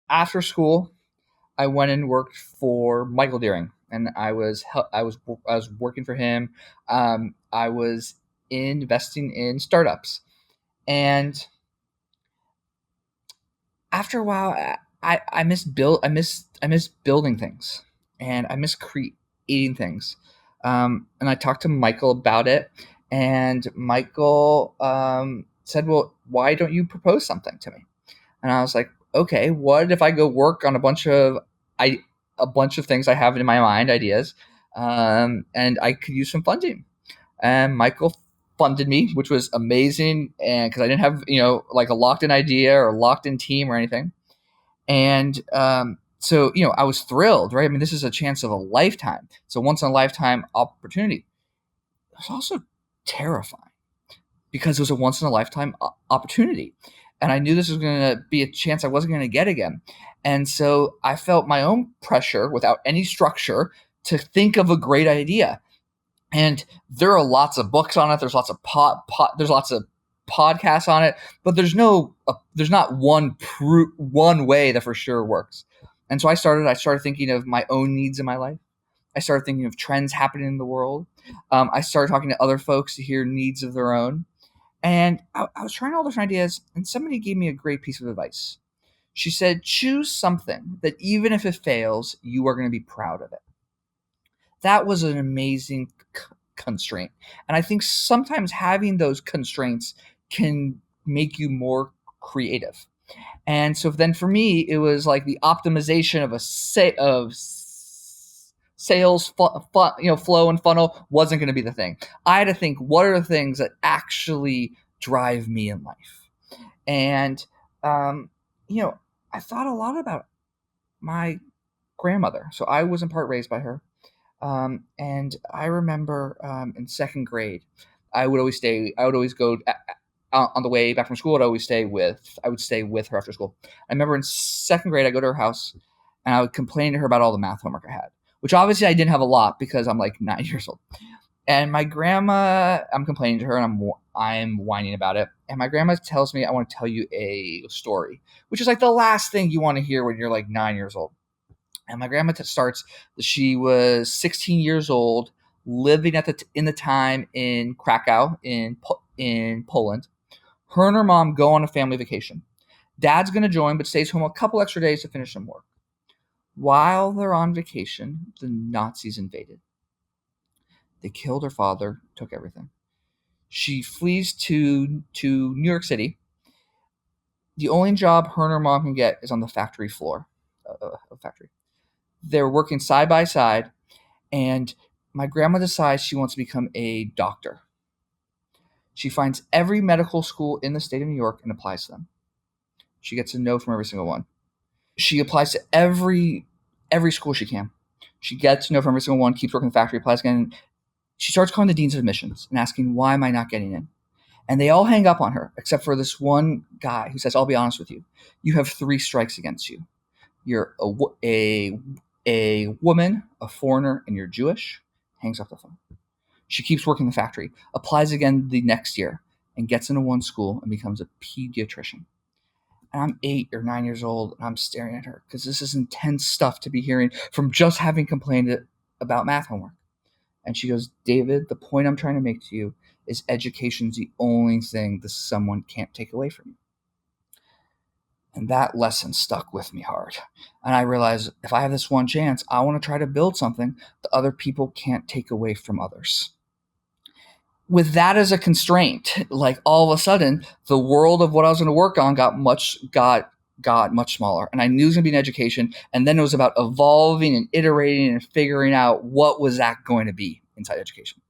after school, I went and worked for Michael Deering, and I was working for him. I was investing in startups, and after a while, I miss building things, and I miss creating things. And I talked to Michael about it, and Michael said, "Well, why don't you propose something to me?" And I was like, "Okay, what if I go work on I a bunch of things I have in my mind, ideas, and I could use some funding?" And Michael funded me, which was amazing, and because I didn't have like a locked in idea or locked in team or anything, and so I was thrilled, right? I mean, this is a chance of a lifetime. It's a once in a lifetime opportunity. It was also terrifying because it was a once in a lifetime opportunity. And I knew this was going to be a chance I wasn't going to get again. And so I felt my own pressure without any structure to think of a great idea. And there are lots of books on it. There's lots of there's lots of podcasts on it, but there's not one way that for sure works. And so I started thinking of my own needs in my life. I started thinking of trends happening in the world. I started talking to other folks to hear needs of their own. And I was trying all different ideas, and somebody gave me a great piece of advice. She said, choose something that even if it fails, you are going to be proud of it. That was an amazing constraint. And I think sometimes having those constraints can make you more creative. And so then for me, it was like the optimization of sales, flow and funnel wasn't going to be the thing. I had to think, what are the things that actually drive me in life? And um, I thought a lot about my grandmother. So I was in part raised by her. And I remember in second grade, I would always stay. I would always go on the way back from school. I would stay with her after school. I remember in second grade, I go to her house, and I would complain to her about all the math homework I had, which obviously I didn't have a lot because I'm like 9 years old. And my grandma, I'm complaining to her, and I'm whining about it. And my grandma tells me, "I want to tell you a story," which is like the last thing you want to hear when you're like 9 years old. And my grandma starts. She was 16 years old, living in the time in Krakow in Poland. Her and her mom go on a family vacation. Dad's going to join, but stays home a couple extra days to finish some work. While they're on vacation, the Nazis invaded. They killed her father, took everything. She flees to New York City. The only job her and her mom can get is on the factory floor of a factory. They're working side by side, and my grandma decides she wants to become a doctor. She finds every medical school in the state of New York and applies to them. She gets a no from every single one. She applies to every school she can. She gets a no from every single one, keeps working in the factory, applies again. She starts calling the deans of admissions and asking, why am I not getting in? And they all hang up on her, except for this one guy who says, I'll be honest with you. You have 3 strikes against you. You're a woman, a foreigner, and you're Jewish. Hangs up the phone. She keeps working the factory, applies again the next year, and gets into one school and becomes a pediatrician. And I'm 8 or 9 years old, and I'm staring at her because this is intense stuff to be hearing from just having complained about math homework. And she goes, David, the point I'm trying to make to you is education's the only thing that someone can't take away from you. And that lesson stuck with me hard. And I realized if I have this one chance, I want to try to build something that other people can't take away from others. With that as a constraint, like all of a sudden, the world of what I was going to work on got much smaller. And I knew it was going to be an education. And then it was about evolving and iterating and figuring out what was that going to be inside education.